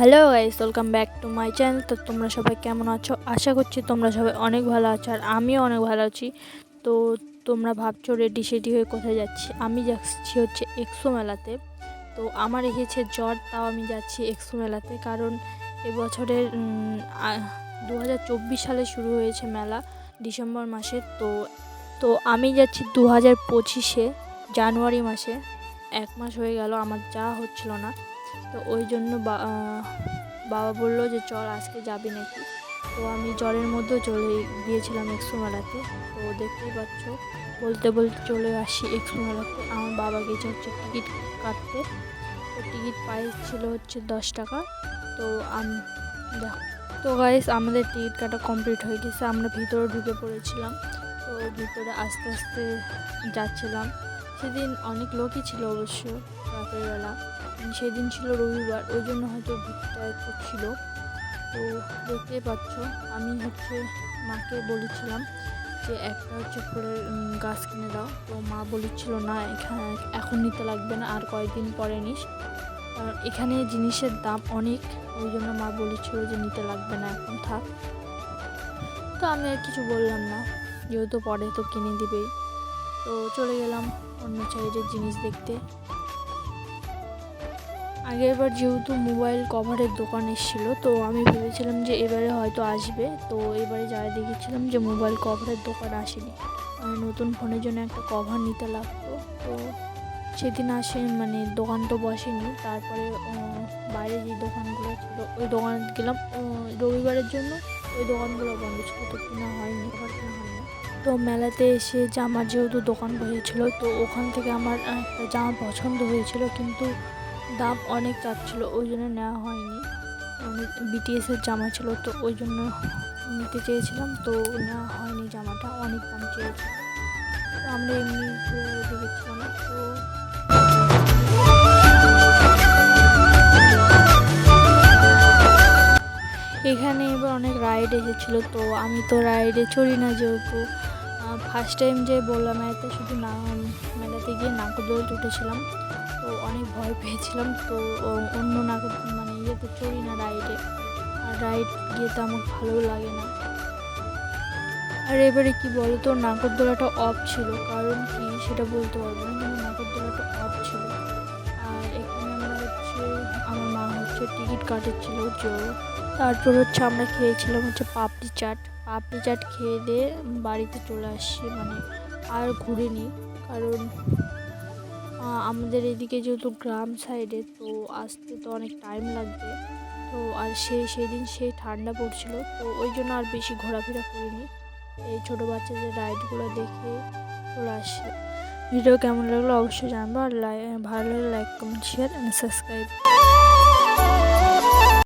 Hello guys, welcome back to my channel. তো তোমরা সবাই কেমন আছো? আশা করছি তোমরা সবাই অনেক ভালো আছো, আর আমিও অনেক ভালো আছি। তো তোমরা ভাবছো রেডি সেডি হয়ে কোথায় যাচ্ছি? আমি যাচ্ছি হচ্ছে এক্সো মেলাতে। তো আমার এসেছে জ্বর, তাও আমি যাচ্ছি এক্সো মেলাতে, কারণ এবছরের 2024 সালে শুরু হয়েছে মেলা, ডিসেম্বর মাসে। তো আমি যাচ্ছি 2025-এ জানুয়ারি মাসে। 1 মাস হয়ে গেল, আমার যাওয়া হচ্ছিল না। তো ওই জন্য বাবা বললো যে চল আজকে যাবি নাকি। তো আমি জ্বরের মধ্যেও চলে গিয়েছিলাম এক্সো মেলাতে। তো দেখতেই পাচ্ছ, বলতে বলতে চলে আসি এক্সো মেলাতে। আমার বাবা গেছে হচ্ছে টিকিট কাটতে। তো টিকিট প্রাইস ছিল হচ্ছে 10 টাকা। তো দেখো, তো গাইস আমাদের টিকিট কাটা কমপ্লিট হয়ে গেছে, আমরা ভিতরে ঢুকে পড়েছিলাম। তো ভিতরে আস্তে আস্তে যাচ্ছিলাম। সেদিন অনেক লোকই ছিল অবশ্য, রাতের বেলা। সেদিন ছিল রবিবার, ওই জন্য হয়তো ভিড়টা একটু ছিল। তো দেখতেই পাচ্ছ, আমি হচ্ছে মাকে বলেছিলাম যে একটা হচ্ছে ফলের গাছ কিনে দাও। তো মা বলেছিল না, এখানে এখন নিতে লাগবে না, আর কয়েকদিন পরে নিস, কারণ এখানে জিনিসের দাম অনেক। ওই জন্য মা বলেছিল যে নিতে লাগবে না, এখন থাক। তো আমি আর কিছু বললাম না, যেহেতু পরে তো কিনে দিবেই। তো চলে গেলাম অন্য সাইডের জিনিস দেখতে। আগেরবার যেহেতু মোবাইল কভারের দোকান এসেছিল, তো আমি ভেবেছিলাম যে এবারে হয়তো আসবে। তো এবারে যারা দেখেছিলাম যে মোবাইল কভারের দোকান আসেনি, নতুন ফোনের জন্য একটা কভার নিতে লাগতো। তো সেদিন মানে দোকান তো বসেনি। তারপরে বাইরে যে দোকানগুলো ছিল ওই দোকানে গেলাম রবিবারের জন্য। ওই দোকানগুলো বন্ধ ছিল, তো কেনা হয়নি, কভার কেনা হয়নি। তো মেলাতে এসে জামার যেহেতু দোকান বসেছিল, তো ওখান থেকে আমার একটা জামা পছন্দ হয়েছিল, কিন্তু দাম অনেক চাচ্ছিলো, ওই জন্য নেওয়া হয়নি। অনেক বিটিএসের জামা ছিল, তো ওই জন্য নিতে চেয়েছিলাম, তো নেওয়া হয়নি। জামাটা অনেক দাম চেয়েছিল। তো আমরা এমনি ঘুরে দেখেছিলাম। তো এখানে এবার অনেক রাইড এসেছিলো, তো আমি তো রাইডে চড়ি না, যেহেতু ফার্স্ট টাইম যে বললাম মেলাতে, শুধু মেলাতে গিয়ে নাগরদোলায় উঠেছিলাম। তো অনেক ভয় পেয়েছিলাম। তো অন্য মানে ইয়েতে চড়ি না রাইডে, আর রাইড গিয়ে তো আমার ভালো লাগে না। আর এবারে কি বলো তো, নাগরদোলাটা অফ ছিল, কারণ কি সেটা বলতে পারবো না, কিন্তু নাগরদোলাটা অফ ছিল। আর এখানে আমরা হচ্ছে আমার মা হচ্ছে টিকিট কাটেছিল জোর। তারপর হচ্ছে আমরা খেয়েছিলাম হচ্ছে পাপড়ি চাট খেয়ে দিয়ে বাড়িতে চলে আসছি, মানে আর ঘুরিনি, কারণ আমাদের এদিকে যেহেতু গ্রাম সাইডে, তো আসতে তো অনেক টাইম লাগবে। তো আর সেদিন সেই ঠান্ডা পড়ছিল, তো ওই জন্য আর বেশি ঘোরাফেরা করিনি। এই ছোটো বাচ্চাদের রাইডগুলো দেখে চলে আসছে। ভিডিও কেমন লাগলো অবশ্যই জানবো, আর ভালো লাগলে like, comment, share and subscribe.